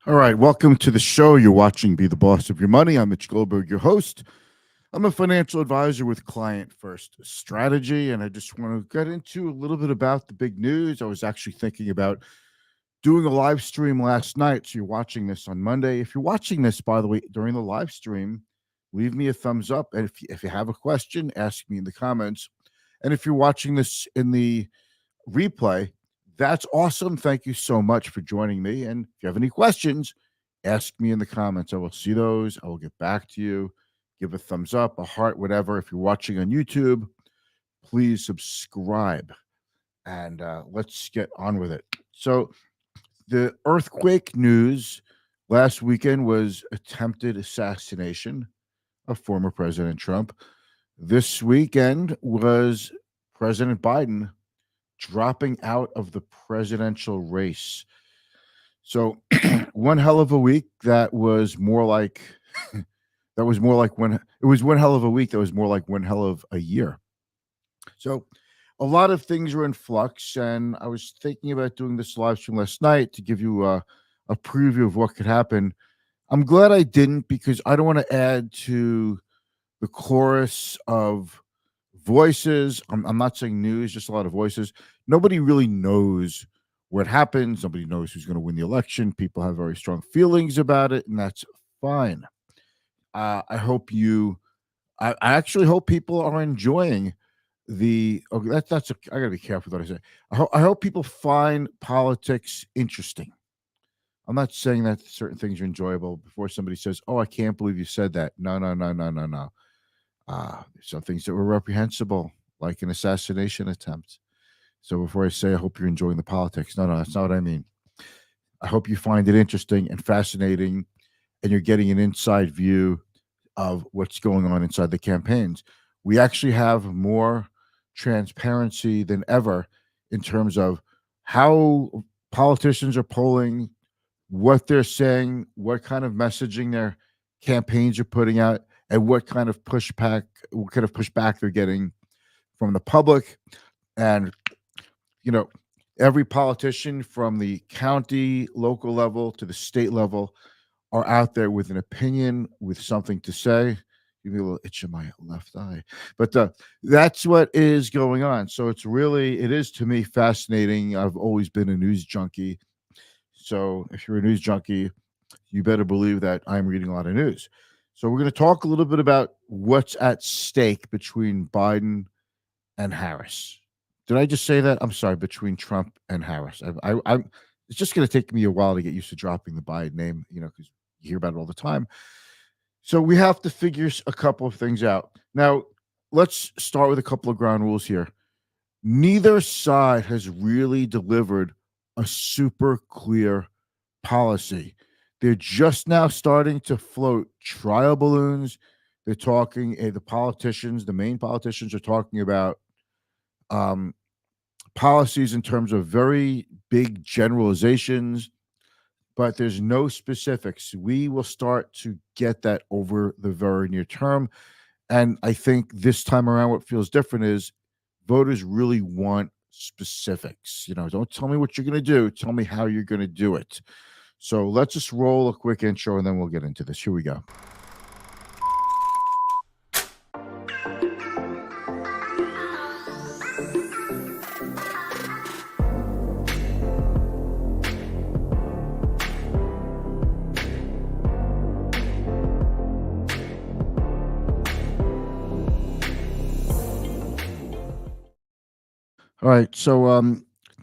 All right, welcome to the show. You're watching Be the Boss of Your Money. I'm Mitch Goldberg, your host. I'm a financial advisor with Client First Strategy, and I just want to get into a little bit about the big news. I was actually thinking about doing a live stream last night. So you're watching this on Monday. If you're watching this, by the way, during the live stream, leave me a thumbs up. And if you have a question, ask me in the comments. And if you're watching this in the replay, that's awesome. Thank you so much for joining me. And if you have any questions, ask me in the comments. I will see those. I will get back to you. Give a thumbs up, a heart, whatever. If you're watching on YouTube, please subscribe. And let's get on with it. So, the earthquake news last weekend was attempted assassination of former President Trump. This weekend was President Biden dropping out of the presidential race. So one hell of a week that was more like that was more like when it was one hell of a week that was more like one hell of a year. So a lot of things are in flux, and I was thinking about doing this live stream last night to give you a preview of what could happen. I'm glad I didn't because I don't want to add to the chorus of voices. I'm not saying news, just a lot of voices. Nobody really knows what happens. Nobody knows who's going to win the election. People have very strong feelings about it, and that's fine. I hope you. I actually hope people are enjoying the. Okay, I got to be careful what I say. I hope people find politics interesting. I'm not saying that certain things are enjoyable before somebody says, "Oh, I can't believe you said that." No, no, no, no, no, no. Some things that were reprehensible, like an assassination attempt. So before I say I hope you're enjoying the politics, no, no, that's not what I mean. I hope you find it interesting and fascinating, and you're getting an inside view of what's going on inside the campaigns. We actually have more transparency than ever in terms of how politicians are polling, what they're saying, what kind of messaging their campaigns are putting out, and what kind of pushback they're getting from the public. And you know, every politician from the county, local level to the state level are out there with an opinion, with something to say. Give me a little itch in my left eye, but that's what is going on. So it is to me fascinating. I've always been a news junkie. So if you're a news junkie, you better believe that I'm reading a lot of news. So we're going to talk a little bit about what's at stake between Biden and Harris. Did I just say that? I'm sorry, between Trump and Harris. I'm. It's just going to take me a while to get used to dropping the Biden name, because you hear about it all the time. So we have to figure a couple of things out. Now, let's start with a couple of ground rules here. Neither side has really delivered a super clear policy. They're just now starting to float trial balloons. They're talking, the main politicians are talking about um, policies in terms of very big generalizations, but there's no specifics. We will start to get that over the very near term. And I think this time around, what feels different is voters really want specifics. Don't tell me what you're going to do, tell me how you're going to do it. So let's just roll a quick intro and then we'll get into this. Here we go. All right. So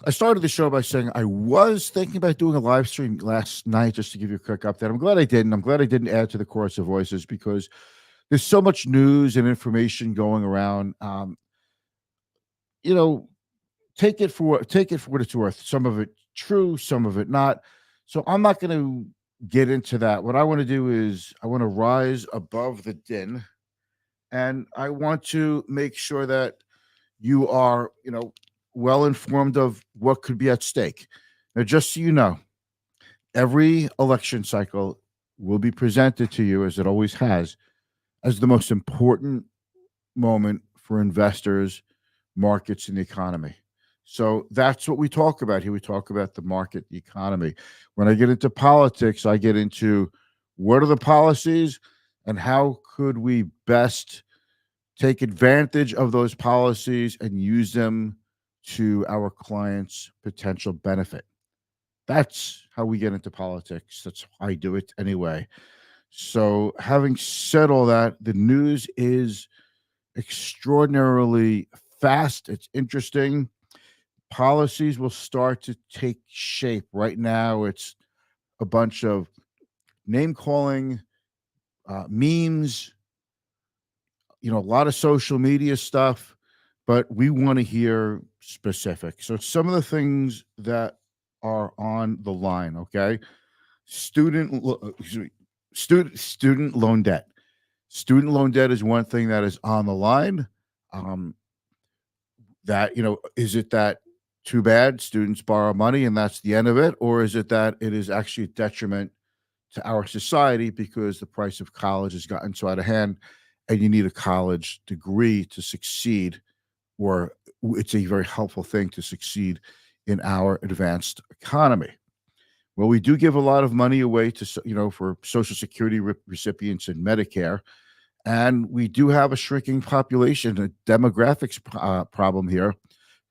I started the show by saying I was thinking about doing a live stream last night just to give you a quick update. I'm glad I didn't. I'm glad I didn't add to the chorus of voices because there's so much news and information going around. You know, take it for what it's worth. Some of it true, some of it not. So I'm not going to get into that. What I want to do is I want to rise above the din, and I want to make sure that you are, well informed of what could be at stake. Now, just so you know, every election cycle will be presented to you, as it always has, as the most important moment for investors, markets, and the economy. So that's what we talk about here. We talk about the market, the economy. When I get into politics, I get into what are the policies and how could we best take advantage of those policies and use them to our clients' potential benefit. That's how we get into politics. That's how I do it anyway. So, having said all that, the news is extraordinarily fast. It's interesting. Policies will start to take shape. Right now, it's a bunch of name calling, memes, a lot of social media stuff, but we want to hear specific. So, some of the things that are on the line, okay? Excuse me, student loan debt. Student loan debt is one thing that is on the line. Um, that is it that too bad students borrow money and that's the end of it, or is it that it is actually a detriment to our society because the price of college has gotten so out of hand, and you need a college degree to succeed, or it's a very helpful thing to succeed in our advanced economy. Well, we do give a lot of money away to for Social Security recipients and Medicare, and we do have a shrinking population, a demographics problem here,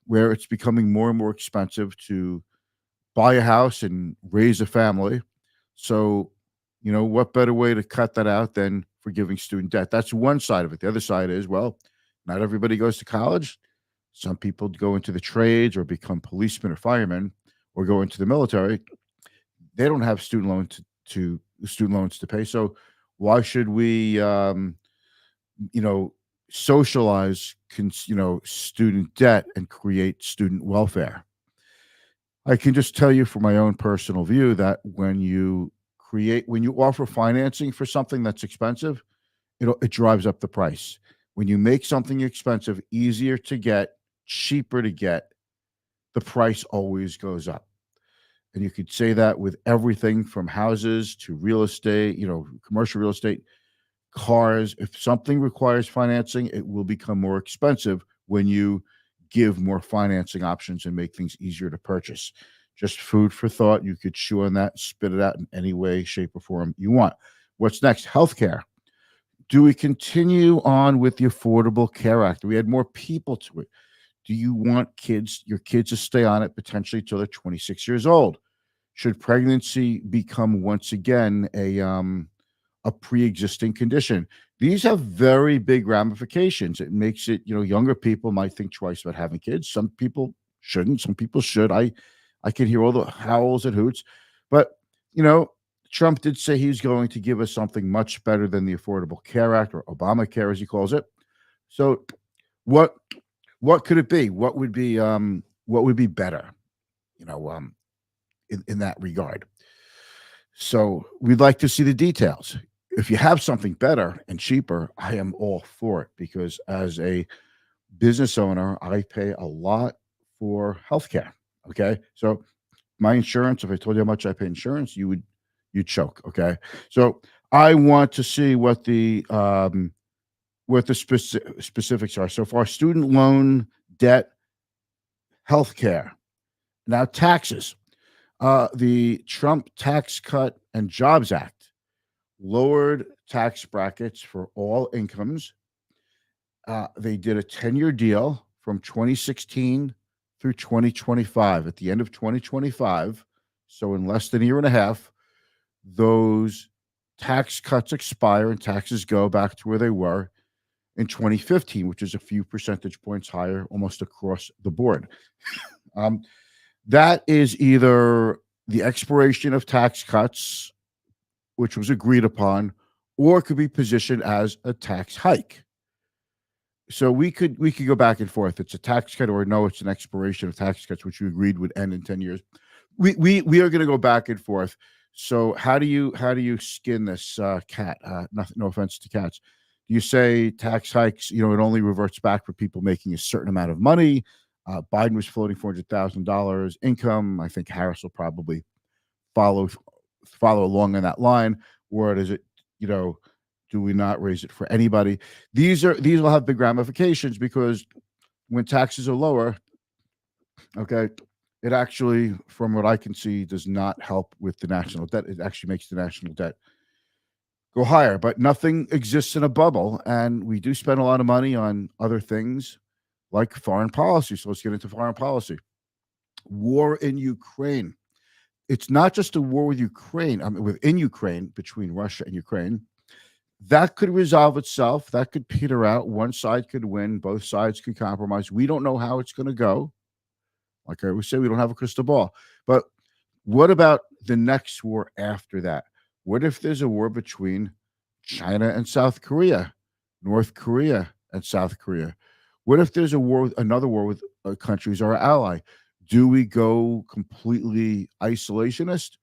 where it's becoming more and more expensive to buy a house and raise a family. So, what better way to cut that out than forgiving student debt? That's one side of it. The other side is, well, not everybody goes to college. Some people go into the trades or become policemen or firemen or go into the military. They don't have student loans to pay. So why should we, you know, socialize, student debt and create student welfare? I can just tell you from my own personal view that when you offer financing for something that's expensive, it drives up the price. When you make something expensive easier to get, cheaper to get, the price always goes up. And you could say that with everything from houses to real estate, commercial real estate, cars. If something requires financing, it will become more expensive when you give more financing options and make things easier to purchase. Just food for thought. You could chew on that, spit it out in any way, shape, or form you want. What's next? Healthcare. Do we continue on with the Affordable Care Act? Do we add more people to it? Do you want your kids to stay on it potentially till they're 26 years old? Should pregnancy become once again a pre-existing condition? These have very big ramifications. It makes it, younger people might think twice about having kids. Some people shouldn't. Some people should. I can hear all the howls and hoots, but you know, Trump did say he's going to give us something much better than the Affordable Care Act, or Obamacare as he calls it. So what what could it be? What would be better? You know, um, in that regard. So we'd like to see the details. If you have something better and cheaper, I am all for it, because as a business owner, I pay a lot for healthcare. Okay. So my insurance, if I told you how much I pay insurance, you'd choke. Okay. So I want to see what the specifics are. So for our student loan debt, healthcare, now taxes. The Trump Tax Cut and Jobs Act lowered tax brackets for all incomes. They did a 10-year deal from 2016 through 2025. At the end of 2025, so in less than a year and a half, those tax cuts expire and taxes go back to where they were in 2015, which is a few percentage points higher almost across the board. Um, that is either the expiration of tax cuts, which was agreed upon, or it could be positioned as a tax hike. So we could go back and forth. It's a tax cut, or no, it's an expiration of tax cuts, which we agreed would end in 10 years. We are going to go back and forth. So how do you skin this cat? Nothing, no offense to cats. Do you say tax hikes? It only reverts back for people making a certain amount of money. Biden was floating $400,000 income. I think Harris will probably follow follow along in that line. Or does it, you know, do we not raise it for anybody? These will have big ramifications, because when taxes are lower, Okay. It actually, from what I can see, does not help with the national debt. It actually makes the national debt go higher, but nothing exists in a bubble. And we do spend a lot of money on other things like foreign policy. So let's get into foreign policy. War in Ukraine. It's not just a war with Ukraine, I mean, within Ukraine, between Russia and Ukraine. That could resolve itself. That could peter out. One side could win. Both sides could compromise. We don't know how it's going to go. Like I always say, we don't have a crystal ball. But what about the next war after that? What if there's a war between China and South Korea, North Korea and South Korea? What if there's a war, another war with countries our ally? Do we go completely isolationist?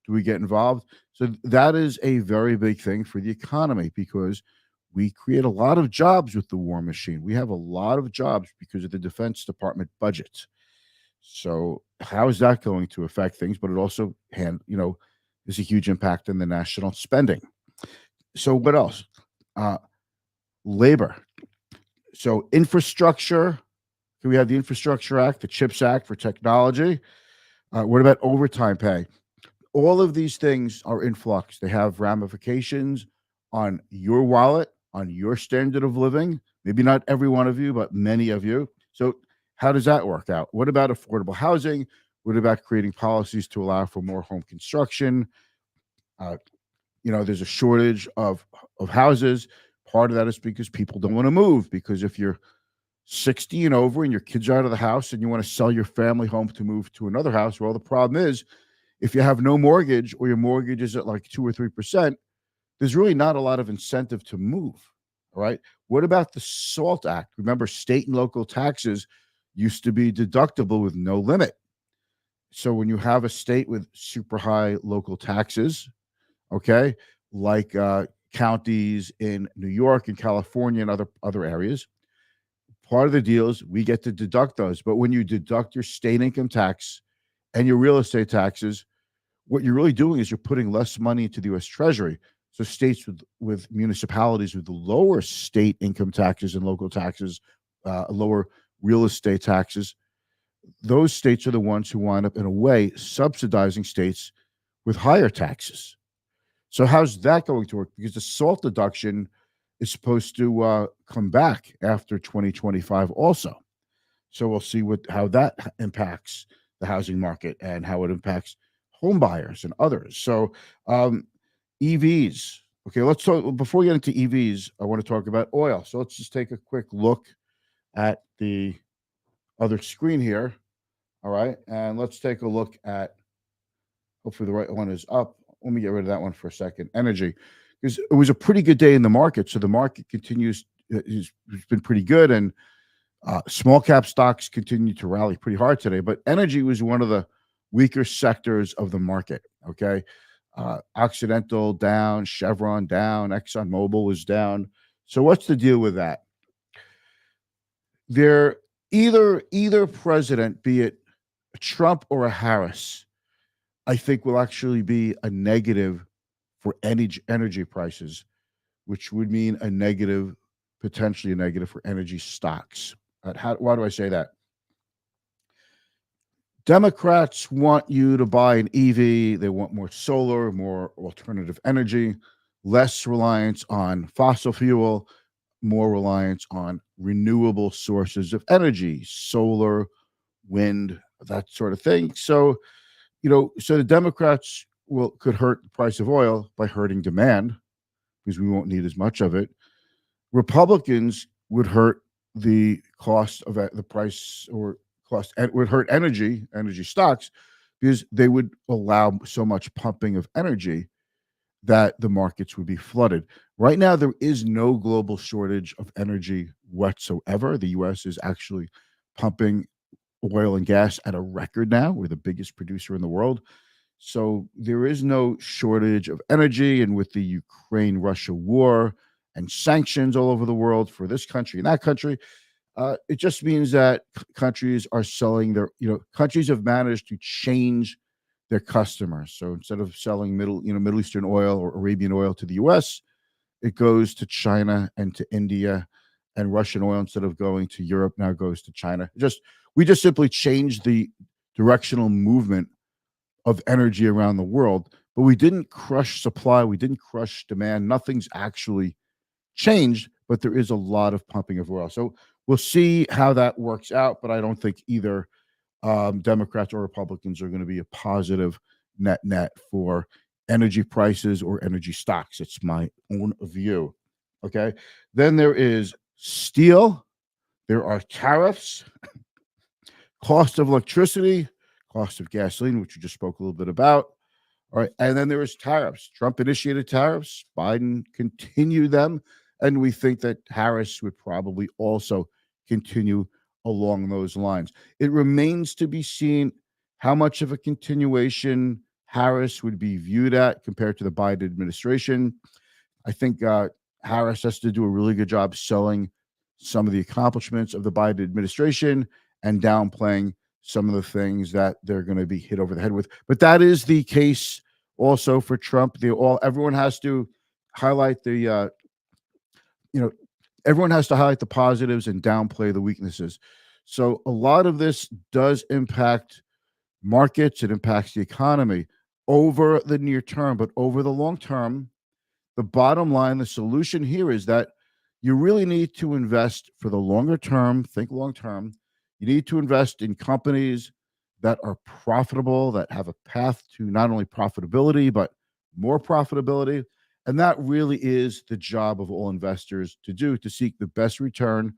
Do we get involved? So that is a very big thing for the economy because we create a lot of jobs with the war machine. We have a lot of jobs because of the Defense Department budget. So how is that going to affect things? But it also there's a huge impact in the national spending. So what else? Uh, Labor. So infrastructure. We have the Infrastructure Act, the CHIPS Act for technology. What about overtime pay? All of these things are in flux. They have ramifications on your wallet, on your standard of living. Maybe not every one of you, but many of you. So how does that work out? What about affordable housing? What about creating policies to allow for more home construction? Uh, there's a shortage of houses. Part of that is because people don't want to move. Because if you're 60 and over and your kids are out of the house and you want to sell your family home to move to another house, well, the problem is if you have no mortgage or your mortgage is at like 2 or 3%, there's really not a lot of incentive to move. All right. What about the SALT Act? Remember, state and local taxes used to be deductible with no limit. So when you have a state with super high local taxes, okay, like counties in New York and California and other areas, part of the deal is we get to deduct those. But when you deduct your state income tax and your real estate taxes, what you're really doing is you're putting less money into the U.S. Treasury. So states with municipalities with lower state income taxes and local taxes, lower real estate taxes, those states are the ones who wind up, in a way, subsidizing states with higher taxes. So how's that going to work? Because the SALT deduction is supposed to come back after 2025 also. So we'll see how that impacts the housing market and how it impacts home buyers and others. So EVs. Okay, let's talk before we get into EVs. I want to talk about oil. So let's just take a quick look at the other screen here. All right, and let's take a look at. Hopefully, the right one is up. Let me get rid of that one for a second. Energy, because it was a pretty good day in the market. So the market continues. It's been pretty good, and small cap stocks continue to rally pretty hard today. But energy was one of the weaker sectors of the market. Okay, Occidental down, Chevron down, ExxonMobil was down. So what's the deal with that? There, either president, be it Trump or a Harris, I think will actually be a negative for energy prices, which would mean potentially a negative for energy stocks. Why do I say that? Democrats want you to buy an EV. They want more solar, more alternative energy, less reliance on fossil fuel, more reliance on renewable sources of energy, solar, wind, that sort of thing. So, so the Democrats could hurt the price of oil by hurting demand because we won't need as much of it. Republicans would hurt the cost of the price or cost, and would hurt energy stocks because they would allow so much pumping of energy that the markets would be flooded. Right now, there is no global shortage of energy whatsoever. The U.S. is actually pumping oil and gas at a record now. We're the biggest producer in the world. So there is no shortage of energy. And with the Ukraine-Russia war and sanctions all over the world for this country and that country, it just means that countries are selling countries have managed to change their customers. So instead of selling Middle Eastern oil or Arabian oil to the U.S., it goes to China and to India, and Russian oil, instead of going to Europe, now goes to China. Just We just simply changed the directional movement of energy around the world, but we didn't crush supply, we didn't crush demand. Nothing's actually changed, but there is a lot of pumping of oil. So we'll see how that works out, but I don't think either Democrats or Republicans are going to be a positive net for energy prices or energy stocks. It's my own view. Okay. Then there is steel. There are tariffs, cost of electricity, cost of gasoline, which you just spoke a little bit about. All right. And then there is tariffs. Trump initiated tariffs. Biden continued them. And we think that Harris would probably also continue along those lines. It remains to be seen how much of a continuation Harris would be viewed at compared to the Biden administration. I think Harris has to do a really good job selling some of the accomplishments of the Biden administration and downplaying some of the things that they're going to be hit over the head with. But that is the case also for Trump. Everyone has to highlight the everyone has to highlight the positives and downplay the weaknesses. So a lot of this does impact markets. It impacts the economy over the near term, but over the long term, the bottom line, the solution here is that you really need to invest for the longer term. Think long term. You need to invest in companies that are profitable, that have a path to not only profitability, but more profitability. And that really is the job of all investors to do, to seek the best return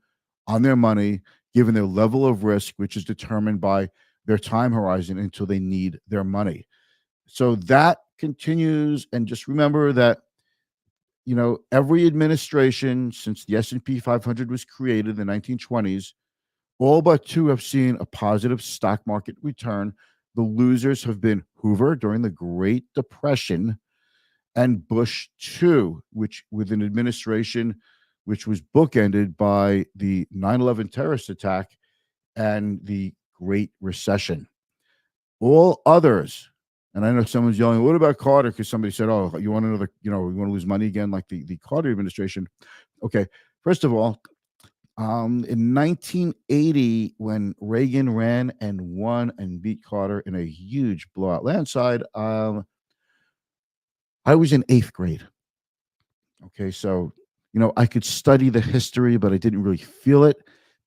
on their money, given their level of risk, which is determined by their time horizon until they need their money. So that continues. And just remember that, every administration since the S&P 500 was created in the 1920s, all but two have seen a positive stock market return. The losers have been Hoover during the Great Depression and Bush too, which with an administration which was bookended by the 9/11 terrorist attack and the Great Recession. All others, and I know someone's yelling, what about Carter? Because somebody said, oh, you want another, you want to lose money again like the Carter administration. Okay, first of all, in 1980, when Reagan ran and won and beat Carter in a huge blowout landslide, I was in 8th grade. Okay, so, I could study the history, but I didn't really feel it.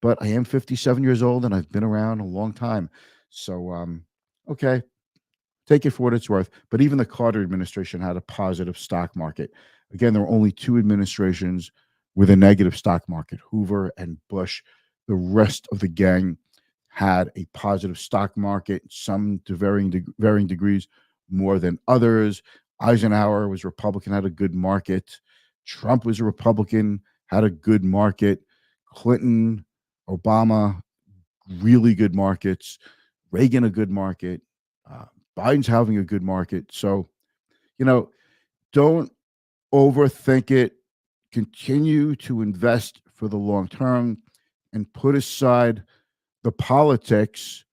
But I am 57 years old and I've been around a long time. So, okay, take it for what it's worth. But even the Carter administration had a positive stock market. Again, there were only two administrations with a negative stock market, Hoover and Bush. The rest of the gang had a positive stock market, some to varying degrees more than others. Eisenhower was Republican, had a good market. Trump was a Republican, had a good market. Clinton, Obama, really good markets. Reagan, a good market. Biden's having a good market. So, don't overthink it. Continue to invest for the long term and put aside the politics,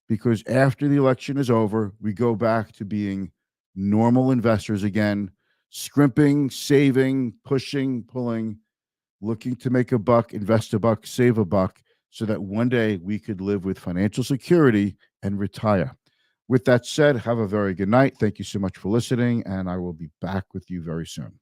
because after the election is over, we go back to being normal investors again, scrimping, saving, pushing, pulling, looking to make a buck, invest a buck, save a buck, so that one day we could live with financial security and retire. With that said, have a very good night. Thank you so much for listening, and I will be back with you very soon.